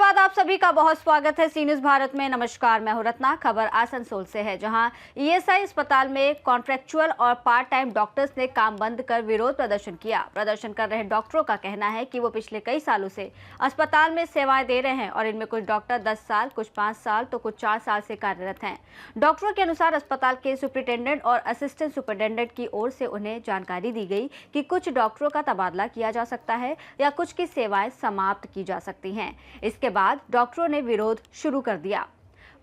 बाद आप सभी का बहुत स्वागत है सी न्यूज भारत में। नमस्कार, मैं हूं रत्ना। खबर आसनसोल से है, जहां ईएसआई अस्पताल में कॉन्ट्रैक्चुअल और पार्ट टाइम डॉक्टर्स ने काम बंद कर विरोध प्रदर्शन किया। प्रदर्शन कर रहे डॉक्टरों का कहना है कि वो पिछले कई सालों से अस्पताल में सेवाएं दे रहे हैं और इनमें कुछ डॉक्टर 10 साल, कुछ 5 साल तो कुछ 4 साल से कार्यरत हैं। डॉक्टरों के अनुसार अस्पताल के सुपरिटेंडेंट और असिस्टेंट सुपरिटेंडेंट की ओर से उन्हें जानकारी दी गई कि कुछ डॉक्टरों का तबादला किया जा सकता है या कुछ की सेवाएं समाप्त की जा सकती हैं। इसके बाद डॉक्टरों ने विरोध शुरू कर दिया।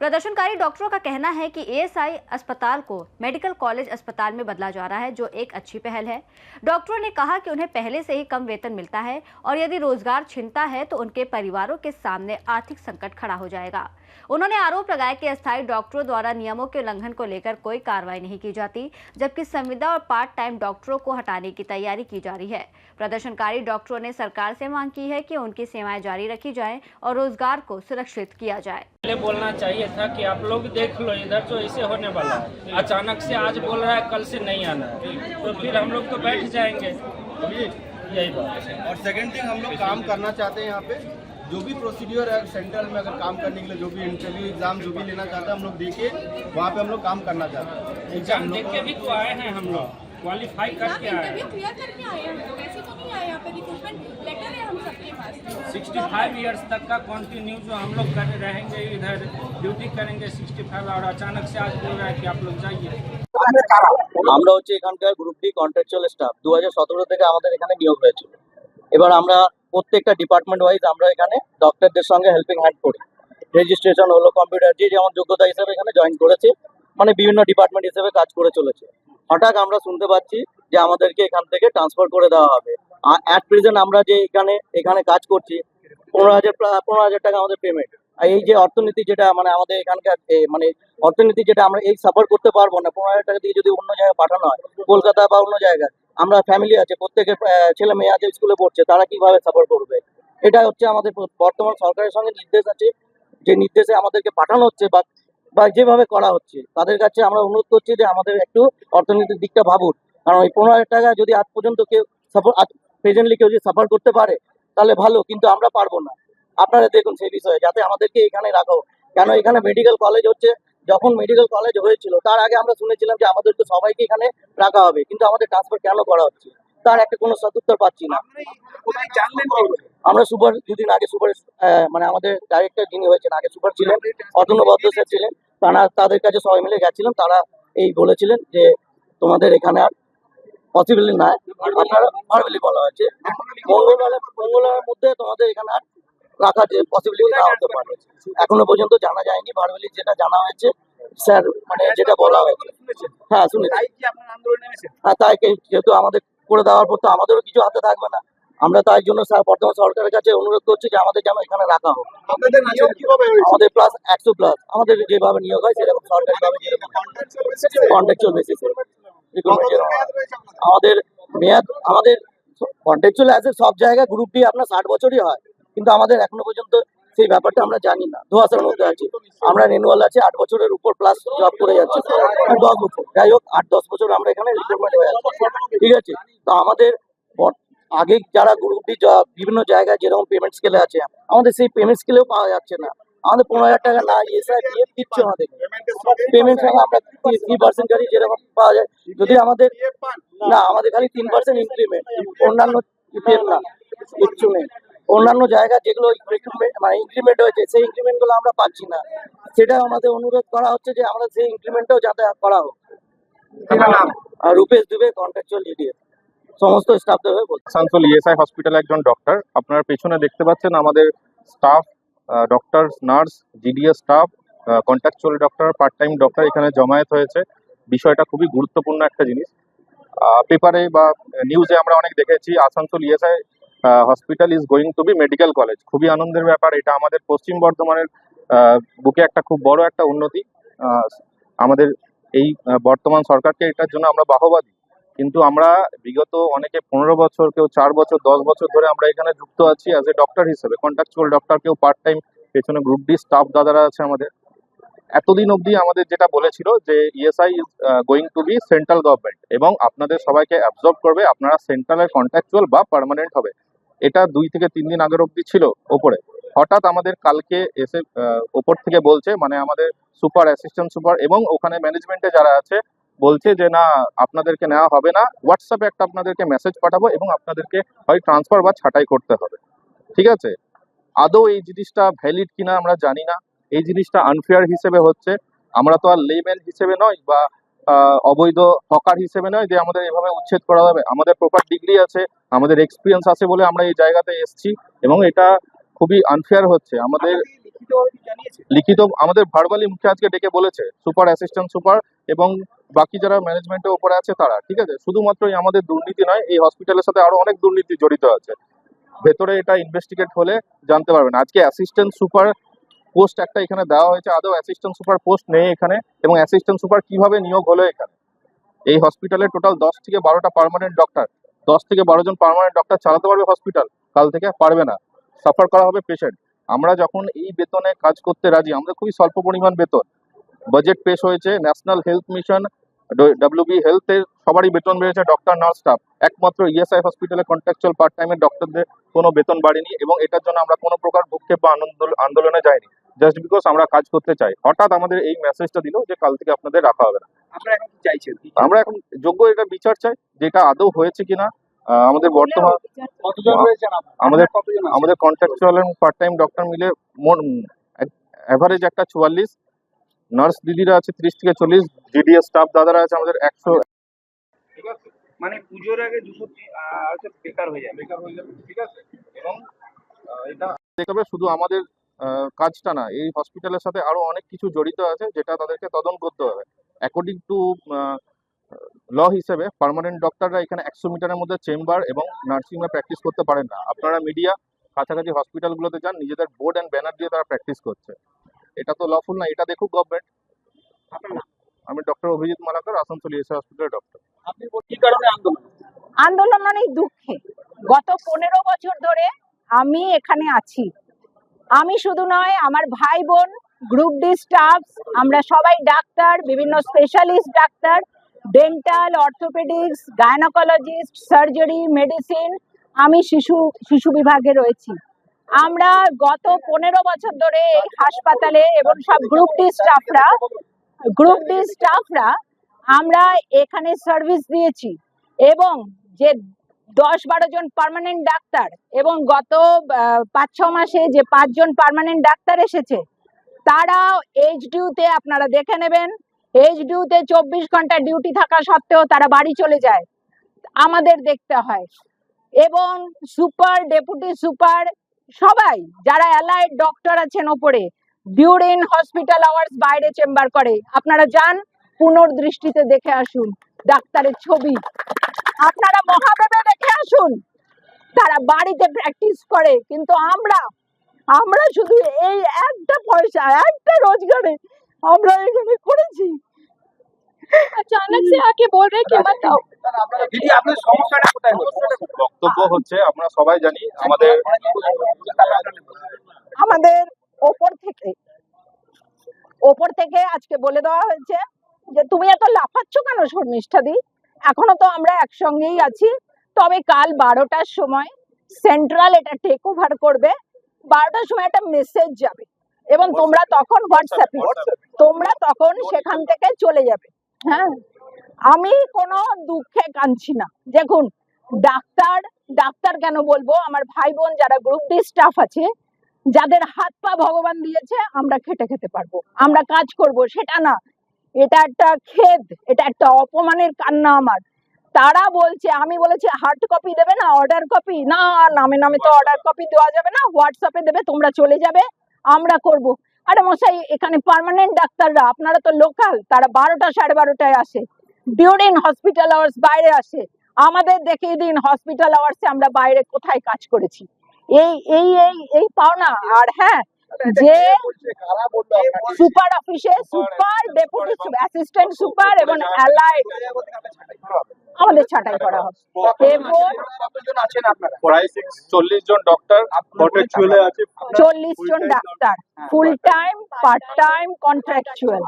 प्रदर्शनकारी डॉक्टरों का कहना है कि ईएसआई अस्पताल को मेडिकल कॉलेज अस्पताल में बदला जा रहा है, जो एक अच्छी पहल है। डॉक्टरों ने कहा कि उन्हें पहले से ही कम वेतन मिलता है और यदि रोजगार छिनता है तो उनके परिवारों के सामने आर्थिक संकट खड़ा हो जाएगा। उन्होंने आरोप लगाया कि अस्थायी डॉक्टरों द्वारा नियमों के उल्लंघन को लेकर कोई कार्रवाई नहीं की जाती, जबकि संविदा और पार्ट टाइम डॉक्टरों को हटाने की तैयारी की जा रही है। प्रदर्शनकारी डॉक्टरों ने सरकार से मांग की है कि उनकी सेवाएं जारी रखी जाएं और रोजगार को सुरक्षित किया जाए। बोलना चाहिए था कि आप लोग देख लो, इधर तो ऐसे होने वाला है। अचानक से आज बोल रहा है कल से नहीं आना है, तो फिर हम लोग तो बैठ जाएंगे। यही बात है। और सेकंड थिंग, हम लोग काम करना चाहते हैं यहाँ पे। जो भी प्रोसीड्यूर है सेंट्रल में, अगर काम करने के लिए जो भी इंटरव्यू एग्जाम जो भी लेना चाहते हैं हम लोग देके वहाँ पे हम लोग काम करना चाहते हैं। एग्जाम देख के भी तो आए हैं, हम लोग क्वालिफाई करके आए हैं। क्लियर करके आए हैं, हम लोग ऐसे तो नहीं आए। यहाँ पे रिक्रूटमेंट लेटर है हम सबके पास। 65 ईयर्स तक का कंटिन्यू जो हम लोग कर रहेंगे, इधर ड्यूटी करेंगे 65, और अचानक से आज बोल रहा है कि आप लोग जाइए। আমরা হচ্ছে এখানকার গ্রুপ ডি কন্ট্রাকচুয়াল স্টাফ 2017 থেকে আমাদের এখানে নিয়োগ হয়েছিল। এবার আমরা প্রত্যেকটা ডিপার্টমেন্ট ওয়াইজ আমরা এখানে ডক্টরদের সঙ্গে হেল্পিং হ্যান্ড করি। রেজিস্ট্রেশন হলো, কম্পিউটার যে যেমন যোগ্যতা হিসেবে এখানে জয়েন করেছে, মানে বিভিন্ন ডিপার্টমেন্ট হিসেবে কাজ করে চলেছে। হঠাৎ আমরা শুনতে পাচ্ছি যে আমাদেরকে এখান থেকে ট্রান্সফার করে দেওয়া হবে। অ্যাট প্রেজেন্ট আমরা যে এখানে কাজ করছি 15,000 টাকা আমাদের পেমেন্ট। আর এই যে অর্থনীতি যেটা মানে আমাদের এখানকার মানে অর্থনীতি যেটা আমরা এই সাপোর্ট করতে পারবো না। 15,000 টাকা দিয়ে যদি অন্য জায়গায় পাঠানো হয়, কলকাতা বা অন্য জায়গায়, আমরা ফ্যামিলি আছে, প্রত্যেকের ছেলে মেয়ে আছে, স্কুলে পড়ছে, তারা কিভাবে সাপোর্ট করবে? এটা হচ্ছে আমাদের বর্তমান সরকারের সঙ্গে নির্দেশ আছে, যে নির্দেশে আমাদেরকে পাঠানো হচ্ছে বা যেভাবে করা হচ্ছে, তাদের কাছে আমরা অনুরোধ করছি যে আমাদের একটু অর্থনীতির দিকটা ভাবুন। কারণ ওই 15,000 টাকা যদি আজ পর্যন্ত কেউ প্রেজেন্টলি কেউ যদি সাপোর্ট করতে পারে তাহলে ভালো, কিন্তু আমরা পারবো না। আপনারা দেখুন সেই বিষয়ে, যাতে আমাদেরকে এখানে রাখো। কেন এখানে মেডিকেল কলেজ হচ্ছে, যখন মেডিকেল কলেজ হয়েছিল তার আগে আমরা শুনেছিলাম যে আমাদেরকে সবাইকে এখানে রাখা হবে, কিন্তু আমাদের ট্রান্সফার কেন করা হচ্ছে তার একটা কোনো সদুত্তর পাচ্ছি না। আমরা সুপার দুদিন আগে সুপার মানে আমাদের ডাইরেক্টর যিনি হয়েছেন, আগে সুপার ছিলেন অতনু বদ্র স্যার ছিলেন, তাদের কাছে সবাই মিলে গেছিলাম। তারা এই বলেছিলেন যে তোমাদের এখানে আর পসিবলি না, আপনারা ভার্বালি বলা হয়েছে মঙ্গলবারের মধ্যে তোমাদের এখানে আর রাখার যে পসিবিলিটি না হতে পারে। এখনো পর্যন্ত জানা যায়নি, ভার্বালি যেটা জানা হয়েছে স্যার মানে যেটা বলা হয়েছে। হ্যাঁ শুনেছি। হ্যাঁ, তাই যেহেতু আমাদের করে দেওয়ার পর তো আমাদেরও কিছু হাতে থাকবে না। আমরা তাই জন্য বর্তমান সরকারের কাছে অনুরোধ করছি যে আমাদের যেন এখানে রাখা হোক। আমাদের প্লাস 100 প্লাস আমাদের যেভাবে নিয়োগ হয় সেরকম সরকারি ভাবে কন্ট্রাকচুয়াল বেসিসে আমাদের মেয়াদ, আমাদের কন্ট্রাকচুয়াল আছে সব জায়গায় গ্রুপ ডি আপনার 60 বছরই হয়, কিন্তু আমাদের এখনো পর্যন্ত সেই ব্যাপারটা আমরা জানি না, ধোঁয়াশার মধ্যে আছি। আমরা রেনুয়াল আছে 8 বছরের উপর প্লাস জব করে যাচ্ছি, 10 বছর, যাই হোক 8-10 বছর আমরা এখানে রিক্রুটমেন্ট হয়ে যাচ্ছি, ঠিক আছে। তো আমাদের আগে যারা গ্রুপ ডি বিভিন্ন জায়গায় যেরকম পেমেন্ট স্কেলে আছে, আমাদের সেই পেমেন্ট স্কেলেও পাওয়া যাচ্ছে না। আমাদের 15,000 টাকা না ইএসআই পিএফ দিচ্ছে আমাদের পেমেন্ট সঙ্গে আমরা 3% গাড়ি যেরকম পাওয়া যায়। যদি আমাদের না, আমাদের খালি 3% ইনক্রিমেন্ট, অন্যান্য পিএফ না, কিচ্ছু নেই। অন্যান্য জায়গা যেগুলো মানে ইনক্রিমেন্ট হয়েছে সেই ইনক্রিমেন্ট গুলো আমরা পাচ্ছি না। সেটা আমাদের অনুরোধ করা হচ্ছে যে আমরা সেই ইনক্রিমেন্টও যাতে করা হোক। আর রূপেশ দুবে কন্ট্রাকচুয়াল ডিডিএ সমস্ত স্টাফদের হয়ে বলছি। আসানসোল ইএসআই হসপিটাল একজন ডক্টর। আপনার পেছনে দেখতে পাচ্ছেন আমাদের staff, doctor, nurse, GDS staff, contractual doctor, part time doctor এখানে জমায়েত হয়েছে। বিষয়টা খুবই গুরুত্বপূর্ণ একটা জিনিস। পেপারে বা নিউজে আমরা অনেক দেখেছি Asansol ESI hospital is going to be medical college. খুবই আনন্দের ব্যাপার। এটা আমাদের পশ্চিম বর্ধমানের বুকে একটা খুব বড় একটা উন্নতি। আমাদের এই বর্তমান সরকারকে এটার জন্য আমরা বাহবাদী। কিন্তু আমরা বিগত অনেকে 15 বছর, কেউ 4 বছর, 10 বছর ধরে আমরা এখানে যুক্ত আছি অ্যাজ এ ডক্টর হিসেবে, কন্ট্রাকচুয়াল ডক্টর, কেউ পার্ট টাইম, পেছনে গ্রুপ ডি স্টাফ দাদারা আছে আমাদের। এতদিন অবধি আমাদের যেটা বলেছিল যে ESI is going to be central government এবং আপনাদের সবাইকে অ্যাবজর্ব করবে, আপনারা সেন্ট্রালের কন্ট্রাকচুয়াল বা পার্মানেন্ট হবে। এটা 2 থেকে 3 দিন আগের অবধি ছিল ওপরে। হঠাৎ আমাদের কালকে এসে ওপর থেকে বলছে, মানে আমাদের সুপার, অ্যাসিস্ট্যান্ট সুপার এবং ওখানে ম্যানেজমেন্টে যারা আছে বলছে যে না, আপনাদেরকে নেওয়া হবে না, হোয়াটসঅ্যাপে একটা আপনাদেরকে মেসেজ পাঠাবো এবং আপনাদেরকে হয় ট্রান্সফার বা ছাঁটাই করতে হবে। ঠিক আছে, আদৌ এই জিনিসটা ভ্যালিড কিনা আমরা জানি না। এই জিনিসটা আনফেয়ার হিসেবে হচ্ছে। আমরা তো আর লেম্যান হিসেবে নয় বা অবৈধ হকার হিসেবে নয় যে আমাদের এভাবে উচ্ছেদ করা হবে। আমাদের প্রপার ডিগ্রি আছে, আমাদের এক্সপিরিয়েন্স আছে বলে আমরা এই জায়গাতে এসেছি এবং এটা খুবই আনফেয়ার হচ্ছে। আমাদের লিখিত, আমাদের ভার্বালি মুখে আজকে ডেকে বলেছে সুপার, অ্যাসিস্ট্যান্ট সুপার এবং বাকি যারা ম্যানেজমেন্টের উপরে আছে তারা। ঠিক আছে, শুধুমাত্রই আমাদের দুর্নীতি নয়, এই হসপিটালের সাথে আরো অনেক দুর্নীতি জড়িত আছে। ভেতরে এটা ইনভেস্টিগেট হলে জানতে পারবেন। আজকে অ্যাসিস্ট্যান্ট সুপার পোস্ট একটা এখানে দেওয়া হয়েছে, আদৌ অ্যাসিস্ট্যান্ট সুপার পোস্ট নেই এখানে, এবং অ্যাসিস্ট্যান্ট সুপার কিভাবে নিয়োগ হলো এখানে। এই হসপিটালে টোটাল 10 থেকে 12টা পার্মানেন্ট ডক্টর, 10 থেকে 12 জন পার্মানেন্ট ডক্টর চালাতে পারবে হসপিটাল, কাল থেকে পারবে না, সাফার করা হবে পেশেন্ট। আমরা যখন এই বেতনে কাজ করতে রাজি, আমাদের খুবই স্বল্প পরিমাণ বেতন, বাজেট পেশ হয়েছে, ন্যাশনাল হেলথ মিশন, WB হেলথের সবারই বেতন বেড়েছে, ডক্টর, নার্স, স্টাফ। একমাত্র ইএসআই হসপিটালে কন্ট্রাকচুয়াল পার্ট টাইমের ডক্টরদের কোনো বেতন বাড়েনি এবং এটার জন্য আমরা কোনো প্রকার ভূক্ষেপ বা আন্দোলনে যাইনি, জাস্ট বিকজ আমরা কাজ করতে চাই। হঠাৎ আমাদের এই মেসেজটা দিল যে কাল থেকে আপনাদের রাখা হবে না। আমরা এখন যোগ্য এটা বিচার চাই, যেটা আদৌ হয়েছে কিনা। আমাদের বর্তমান আমাদের কন্ট্রাকচুয়াল এবং পার্ট টাইম ডক্টর মিলে অ্যাভারেজ একটা 44, নার্স দিদিরা আছে 30 থেকে 40, জিডিএস স্টাফ দাদারা আছে আমাদের 100। ঠিক আছে, মানে পুজোর আগে 200 বেকার হয়ে যাবে। ঠিক আছে, এবং এটা দেখাবে শুধু আমাদের কাজটা না, এই হসপিটালের সাথে আরো অনেক কিছু জড়িত আছে যেটা তাদেরকে তদন্ত করতে হবে। অ্যাকর্ডিং টু ল হিসেবে পার্মানেন্ট ডক্টররা এখানে 100 মিটারের মধ্যে চেম্বার এবং নার্সিংয়ে প্র্যাকটিস করতে পারেন না। আপনারা মিডিয়া কাছাকাছি হসপিটালগুলোতে যান, নিজেদের বোর্ড অ্যান্ড ব্যানার দিয়ে তারা প্র্যাকটিস করছে। এটা তো লফুল না, এটা দেখুক গভর্নমেন্ট। আমি ডক্টর অভিজিৎ মালাকার, আসানসোল ইএসআই হসপিটালের ডক্টর। আপনি কি কারণে আন্দোলন? আন্দোলন অনেক দুঃখে। গত 15 বছর ধরে আমি এখানে আছি। আমি শুধু নয়, আমার ভাই বোন, গ্রুপ ডি স্টাফ, আমরা সবাই ডাক্তার, বিভিন্ন specialist doctor, dental, orthopaedics, gynaecologist, surgery, medicine. আমি শিশু বিভাগে রয়েছি। আমরা গত 15 বছর ধরে এই হাসপাতালে এবং সব গ্রুপ ডি স্টাফরা আমরা এখানে সার্ভিস দিয়েছি এবং যে 10-12 জন পার্মানেন্ট ডাক্তার এবং গত 5-6 মাসে যে 5 জন পার্মানেন্ট ডাক্তার এসেছে, তারা এইচডিউতে, আপনারা দেখে নেবেন, এইচডিউতে 24 ঘন্টা ডিউটি থাকা সত্ত্বেও তারা বাড়ি চলে যায়, আমাদের দেখতে হয়। এবং সুপার, ডেপুটি সুপার, সবাই যারা অ্যালাইড ডক্টর আছেন ওপরে, ডিউরিং হসপিটাল আওয়ার্স বাইরে চেম্বার করে। আপনারা যান, পুনর্দৃষ্টিতে দেখে আসুন ডাক্তারের ছবি, আপনারা মহাদেবে দেখে আসুন, তারা বাড়িতে প্র্যাকটিস করে। কিন্তু আমরা শুধু এই একটা পয়সা, একটা রোজগারে আমরা এখানে করেছি। अचानक से आके बोल रहे हैं कि मत आओ। দিদি, আপনার সমস্যাটা কোথায় হচ্ছে? বক্তব্য হচ্ছে, আমরা সবাই জানি আমাদের ওপর থেকে আজকে বলে দেওয়া হয়েছে যে তুমি এত লাফাচ্ছ কেন শর্মিষ্ঠা দি, এখনো তো আমরা একসঙ্গেই আছি। তবে কাল 12টার সময় সেন্ট্রাল এটা টেক ওভার করবে, 12টার সময় একটা মেসেজ যাবে এবং তোমরা তখন হোয়াটসঅ্যাপে তোমরা তখন সেখান থেকে চলে যাবে। হ্যাঁ, আমি কোনো দুঃখে কাঁদছি না। দেখুন, ডাক্তার কেন বলবো, আমার ভাই বোন যারা গ্রুপ ডি স্টাফ আছে, যাদের হাত পা ভগবান দিয়েছে, আমরা খেতে পারবো, আমরা কাজ করব, সেটা না। এটা একটা খেদ, এটা একটা অপমানের কান্না আমার। তারা বলছে, আমি বলেছি হার্ড কপি দেবে না, অর্ডার কপি না, নামে তো অর্ডার কপি দেওয়া যাবে না, হোয়াটসঅ্যাপে দেবে, তোমরা চলে যাবে, আমরা করব। আরে মশাই, এখানে পার্মানেন্ট ডাক্তাররা, আপনারা তো লোকাল, তারা 12টা 12:30টায় আসে, ডিউরিং হসপিটাল আওয়ার্স বাইরে আসে। আমাদের দেখিয়ে দিন হসপিটাল আওয়ার্সে আমরা বাইরে কোথায় কাজ করেছি। এই পাওনা। আর হ্যাঁ, যে সুপার অফিসে সুপার, ডেপুটি অ্যাসিস্ট্যান্ট সুপার এবং অ্যালাইড আমাদের ছাঁটাই করা হবে। এবং প্রায় 40 জন ডক্টর কন্ট্রাকচুয়ালে আছে, 40 জন doctor, full time, part time, contractual,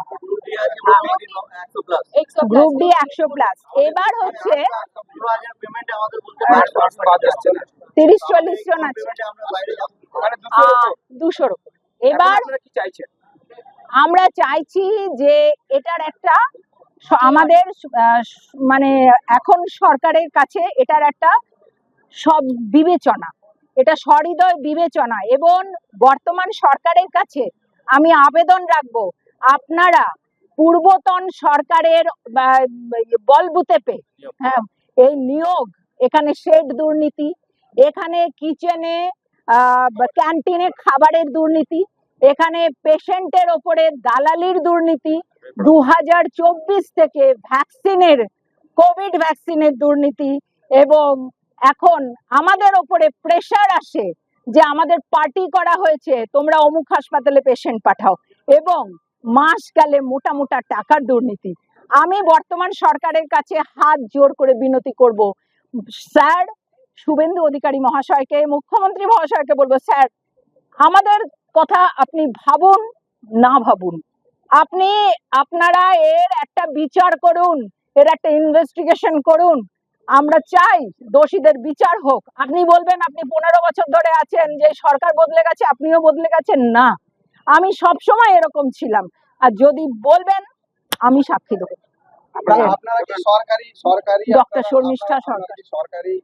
group D 100+। এবার হচ্ছে 30-40 জন আছে, 200-র উপর। এবার আমরা চাইছি যে এটার একটা আমাদের মানে এখন সরকারের কাছে এটার একটা সব বিবেচনা, এটা সহৃদয় বিবেচনা, এবং বর্তমান সরকারের কাছে আমি আবেদন রাখবো, আপনারা পূর্বতন সরকারের বলবুতেপে, হ্যাঁ, এই নিয়োগ, এখানে শেড দুর্নীতি, এখানে কিচেনে ক্যান্টিনে খাবারের দুর্নীতি, এখানে পেশেন্টের ওপরে দালালির দুর্নীতি, 2024 থেকে ভ্যাকসিনের, কোভিড ভ্যাকসিনের দুর্নীতি, এবং এখন আমাদের ওপরে প্রেসার আসে যে আমাদের পার্টি করা হয়েছে, তোমরা অমুক হাসপাতালে পেশেন্ট পাঠাও, এবং মাস গেলে মোটা মোটা টাকার দুর্নীতি। আমি বর্তমান সরকারের কাছে হাত জোর করে বিনতি করব, স্যার, শুভেন্দু অধিকারী মহাশয়কে, মুখ্যমন্ত্রী মহাশয়কে বলবো, স্যার, আমাদের কথা আপনি ভাবুন, না ভাবুন, আপনারা এর একটা বিচার করুন, এর একটা ইনভেস্টিগেশন করুন। আমরা চাই দোষীদের বিচার হোক। আপনি বলবেন আপনি 15 বছর ধরে আছেন, যে সরকার বদলে গেছে, আপনিও বদলে গেছেন, না, আমি সব সময় এরকম ছিলাম, আর যদি বলবেন আমি সাক্ষী দেবো। আপনারা কি সরকারি ডক্টর শর্মিষ্ঠা সরকার, সরকারি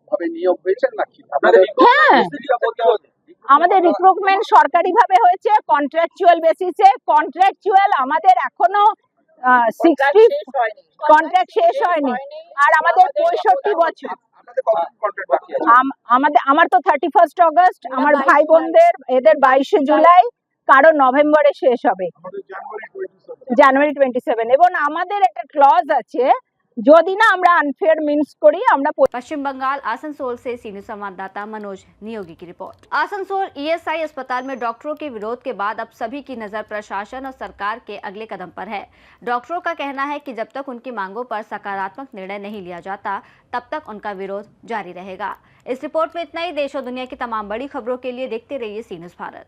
ভাবে নিয়োগ হয়েছেন নাকি? হ্যাঁ, আমাদের রিক্রুটমেন্ট সরকারি ভাবে হয়েছে, কন্ট্রাকচুয়াল বেসিসে। কন্ট্রাকচুয়াল আমাদের এখনো 60 কন্ট্রাক্ট শেষ হয়নি, আর আমাদের 65 বছর। আমার তো 31 অগস্ট, আমার ভাই বোনদের এদের 22 জুলাই, কারো নভেম্বরে শেষ হবে, জানুয়ারি 27। এবং আমাদের একটা ক্লজ আছে, যদি না আমরা আনফেয়ার মিন্স করি, আমরা। पश्चिम बंगाल आसनसोल से सीनियर संवाददाता मनोज नियोगी की रिपोर्ट। आसनसोल ईएसआई अस्पताल में डॉक्टरों के विरोध के बाद अब सभी की नजर प्रशासन और सरकार के अगले कदम पर है। डॉक्टरों का कहना है कि जब तक उनकी मांगों पर सकारात्मक निर्णय नहीं लिया जाता, तब तक उनका विरोध जारी रहेगा। इस रिपोर्ट में इतना ही। देश और दुनिया की तमाम बड़ी खबरों के लिए देखते रहिए सी न्यूज़ भारत।